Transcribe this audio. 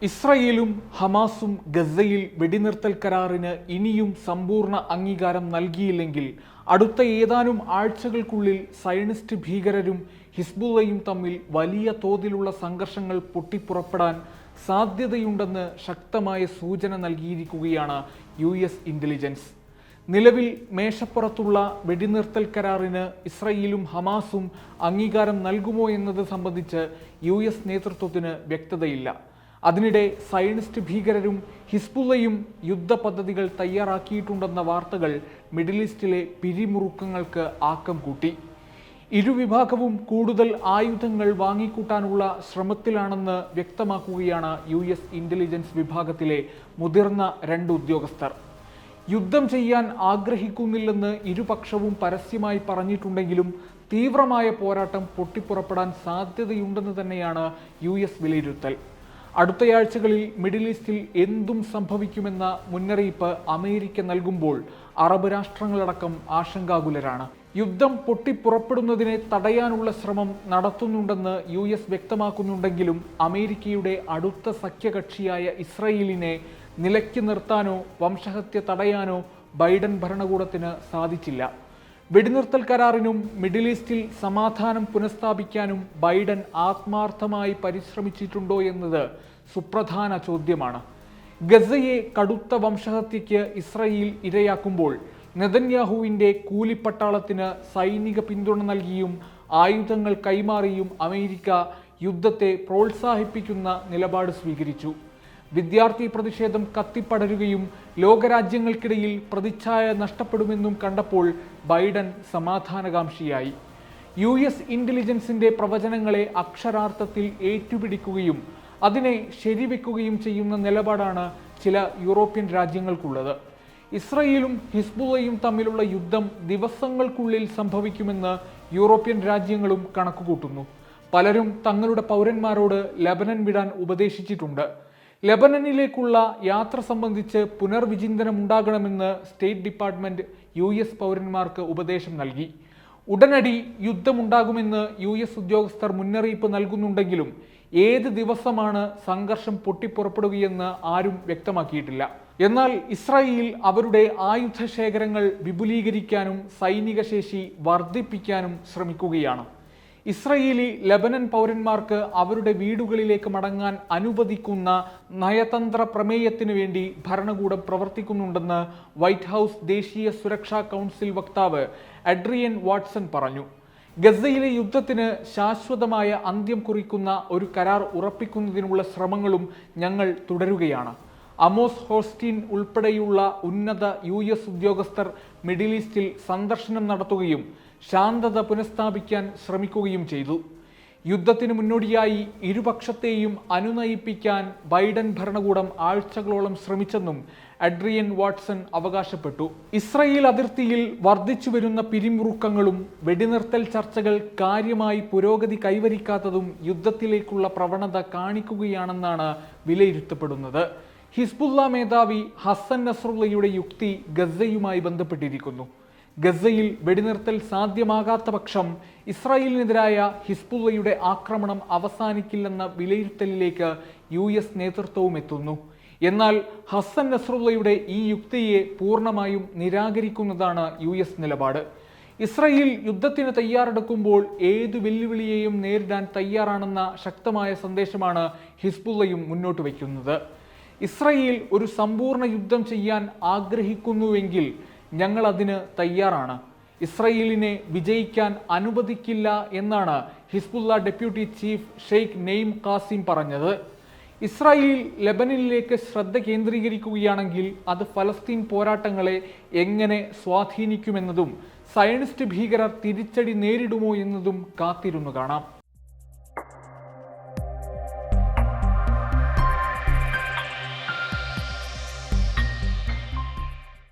ഇസ്രായേലും ഹമാസും ഗസയിൽ വെടിനിർത്തൽ കരാറിന് ഇനിയും സമ്പൂർണ്ണ അംഗീകാരം നൽകിയില്ലെങ്കിൽ അടുത്ത ഏതാനും ആഴ്ചകൾക്കുള്ളിൽ സയനിസ്റ്റ് ഭീകരരും ഹിസ്ബുള്ളയും തമ്മിൽ വലിയ തോതിലുള്ള സംഘർഷങ്ങൾ പൊട്ടിപ്പുറപ്പെടാൻ സാധ്യതയുണ്ടെന്ന് ശക്തമായ സൂചന നൽകിയിരിക്കുകയാണ് US ഇന്റലിജൻസ്. നിലവിൽ മേശപ്പുറത്തുള്ള വെടിനിർത്തൽ കരാറിന് ഇസ്രായേലും ഹമാസും അംഗീകാരം നൽകുമോ എന്നത് സംബന്ധിച്ച് US നേതൃത്വത്തിന് വ്യക്തതയില്ല. അതിനിടെ സയനിസ്റ്റ് ഭീകരരും ഹിസ്ബുള്ളയും യുദ്ധ പദ്ധതികൾ തയ്യാറാക്കിയിട്ടുണ്ടെന്ന വാർത്തകൾ മിഡിൽ ഈസ്റ്റിലെ പിരിമുറുക്കങ്ങൾക്ക് ആക്കം കൂട്ടി. ഇരുവിഭാഗവും കൂടുതൽ ആയുധങ്ങൾ വാങ്ങിക്കൂട്ടാനുള്ള ശ്രമത്തിലാണെന്ന് വ്യക്തമാക്കുകയാണ് US ഇന്റലിജൻസ് വിഭാഗത്തിലെ മുതിർന്ന 2 ഉദ്യോഗസ്ഥർ. യുദ്ധം ചെയ്യാൻ ആഗ്രഹിക്കുന്നില്ലെന്ന് ഇരുപക്ഷവും പരസ്യമായി പറഞ്ഞിട്ടുണ്ടെങ്കിലും തീവ്രമായ പോരാട്ടം പൊട്ടിപ്പുറപ്പെടാൻ സാധ്യതയുണ്ടെന്ന് തന്നെയാണ് US വിലയിരുത്തൽ. അടുത്തയാഴ്ചകളിൽ മിഡിൽ ഈസ്റ്റിൽ എന്തും സംഭവിക്കുമെന്ന മുന്നറിയിപ്പ് അമേരിക്ക നൽകുമ്പോൾ അറബ് രാഷ്ട്രങ്ങളടക്കം ആശങ്കാകുലരാണ്. യുദ്ധം പൊട്ടിപ്പുറപ്പെടുന്നതിനെ തടയാനുള്ള ശ്രമം നടത്തുന്നുണ്ടെന്ന് US വ്യക്തമാക്കുന്നുണ്ടെങ്കിലും അമേരിക്കയുടെ അടുത്ത സഖ്യകക്ഷിയായ ഇസ്രായേലിനെ നിലയ്ക്ക് നിർത്താനോ വംശഹത്യ തടയാനോ ബൈഡൻ ഭരണകൂടത്തിന് സാധിച്ചില്ല. വെടിനിർത്തൽ കരാറിനും മിഡിൽ ഈസ്റ്റിൽ സമാധാനം പുനഃസ്ഥാപിക്കാനും ബൈഡൻ ആത്മാർത്ഥമായി പരിശ്രമിച്ചിട്ടുണ്ടോ എന്നത് സുപ്രധാന ചോദ്യമാണ്. ഗസയെ കടുത്ത വംശഹത്യയ്ക്ക് ഇസ്രായേൽ ഇരയാക്കുമ്പോൾ നെതന്യാഹുവിൻ്റെ കൂലിപ്പട്ടാളത്തിന് സൈനിക പിന്തുണ നൽകിയും ആയുധങ്ങൾ കൈമാറിയും അമേരിക്ക യുദ്ധത്തെ പ്രോത്സാഹിപ്പിക്കുന്ന നിലപാട് സ്വീകരിച്ചു. വിദ്യാർത്ഥി പ്രതിഷേധം കത്തിപ്പടരുകയും ലോകരാജ്യങ്ങൾക്കിടയിൽ പ്രതിച്ഛായ നഷ്ടപ്പെടുമെന്നും കണ്ടപ്പോൾ ബൈഡൻ സമാധാനകാംക്ഷിയായി. US ഇന്റലിജൻസിന്റെ പ്രവചനങ്ങളെ അക്ഷരാർത്ഥത്തിൽ ഏറ്റുപിടിക്കുകയും അതിനെ ശരിവെക്കുകയും ചെയ്യുന്ന നിലപാടാണ് ചില യൂറോപ്യൻ രാജ്യങ്ങൾക്കുള്ളത്. ഇസ്രായേലും ഹിസ്ബുള്ളയും തമ്മിലുള്ള യുദ്ധം ദിവസങ്ങൾക്കുള്ളിൽ സംഭവിക്കുമെന്ന് യൂറോപ്യൻ രാജ്യങ്ങളും കണക്കുകൂട്ടുന്നു. പലരും തങ്ങളുടെ പൗരന്മാരോട് ലെബനൻ വിടാൻ ഉപദേശിച്ചിട്ടുണ്ട്. ലെബനനിലേക്കുള്ള യാത്ര സംബന്ധിച്ച് പുനർവിചിന്തനമുണ്ടാകണമെന്ന് സ്റ്റേറ്റ് ഡിപ്പാർട്ട്മെന്റ് US പൗരന്മാർക്ക് ഉപദേശം നൽകി. ഉടനടി യുദ്ധമുണ്ടാകുമെന്ന് US ഉദ്യോഗസ്ഥർ മുന്നറിയിപ്പ് നൽകുന്നുണ്ടെങ്കിലും ഏത് ദിവസമാണ് സംഘർഷം പൊട്ടിപ്പുറപ്പെടുകയെന്ന് ആരും വ്യക്തമാക്കിയിട്ടില്ല. എന്നാൽ ഇസ്രായേൽ അവരുടെ ആയുധ ശേഖരങ്ങൾ വിപുലീകരിക്കാനും സൈനിക ശേഷി വർദ്ധിപ്പിക്കാനും ശ്രമിക്കുകയാണ്. ഇസ്രായേലി ലെബനൻ പൗരന്മാർക്ക് അവരുടെ വീടുകളിലേക്ക് മടങ്ങാൻ അനുവദിക്കുന്ന നയതന്ത്ര പ്രമേയത്തിനു വേണ്ടി ഭരണകൂടം പ്രവർത്തിക്കുന്നുണ്ടെന്ന് വൈറ്റ് ഹൗസ് ദേശീയ സുരക്ഷാ കൗൺസിൽ വക്താവ് അഡ്രിയൻ വാട്സൺ പറഞ്ഞു. ഗസയിലെ യുദ്ധത്തിന് ശാശ്വതമായ അന്ത്യം കുറിക്കുന്ന ഒരു കരാർ ഉറപ്പിക്കുന്നതിനുള്ള ശ്രമങ്ങളും ഞങ്ങൾ തുടരുകയാണ്. അമോസ് ഹോസ്റ്റീൻ ഉൾപ്പെടെയുള്ള ഉന്നത US ഉദ്യോഗസ്ഥർ മിഡിൽ ഈസ്റ്റിൽ സന്ദർശനം നടത്തുകയും ശാന്തത പുനഃസ്ഥാപിക്കാൻ ശ്രമിക്കുകയും ചെയ്തു. യുദ്ധത്തിന് മുന്നോടിയായി ഇരുപക്ഷത്തെയും അനുനയിപ്പിക്കാൻ ബൈഡൻ ഭരണകൂടം ആഴ്ചകളോളം ശ്രമിച്ചെന്നും അഡ്രിയൻ വാട്സൺ അവകാശപ്പെട്ടു. ഇസ്രായേൽ അതിർത്തിയിൽ വർദ്ധിച്ചു വരുന്ന പിരിമുറുക്കങ്ങളും വെടിനിർത്തൽ ചർച്ചകൾ കാര്യമായി പുരോഗതി കൈവരിക്കാത്തതും യുദ്ധത്തിലേക്കുള്ള പ്രവണത കാണിക്കുകയാണെന്നാണ് വിലയിരുത്തപ്പെടുന്നത്. ഹിസ്ബുള്ള മേധാവി ഹസൻ നസ്രുള്ളയുടെ യുക്തി ഗസയുമായി ബന്ധപ്പെട്ടിരിക്കുന്നു. ഗസയിൽ വെടിനിർത്തൽ സാധ്യമാകാത്ത പക്ഷം ഇസ്രായേലിനെതിരായ ഹിസ്ബുള്ളയുടെ ആക്രമണം അവസാനിക്കില്ലെന്ന വിലയിരുത്തലിലേക്ക് US നേതൃത്വവും എത്തുന്നു. എന്നാൽ ഹസൻ നസ്രുള്ളയുടെ ഈ യുക്തിയെ പൂർണ്ണമായും നിരാകരിക്കുന്നതാണ് US നിലപാട്. ഇസ്രായേൽ യുദ്ധത്തിന് തയ്യാറെടുക്കുമ്പോൾ ഏതു വെല്ലുവിളിയെയും നേരിടാൻ തയ്യാറാണെന്ന ശക്തമായ സന്ദേശമാണ് ഹിസ്ബുള്ളയും മുന്നോട്ട് വയ്ക്കുന്നത്. ഇസ്രായേൽ ഒരു സമ്പൂർണ്ണ യുദ്ധം ചെയ്യാൻ ആഗ്രഹിക്കുന്നുവെങ്കിൽ ഞങ്ങൾ അതിന് തയ്യാറാണ്. ഇസ്രായേലിനെ വിജയിക്കാൻ അനുവദിക്കില്ല എന്നാണ് Hezbollah deputy chief Sheikh Naim Qassem പറഞ്ഞത്. ഇസ്രായേൽ ലെബനനിലേക്ക് ശ്രദ്ധ കേന്ദ്രീകരിക്കുകയാണെങ്കിൽ അത് ഫലസ്തീൻ പോരാട്ടങ്ങളെ എങ്ങനെ സ്വാധീനിക്കുമെന്നതും സയനിസ്റ്റ് ഭീകരർ തിരിച്ചടി നേരിടുമോ എന്നതും കാത്തിരുന്നു കാണാം.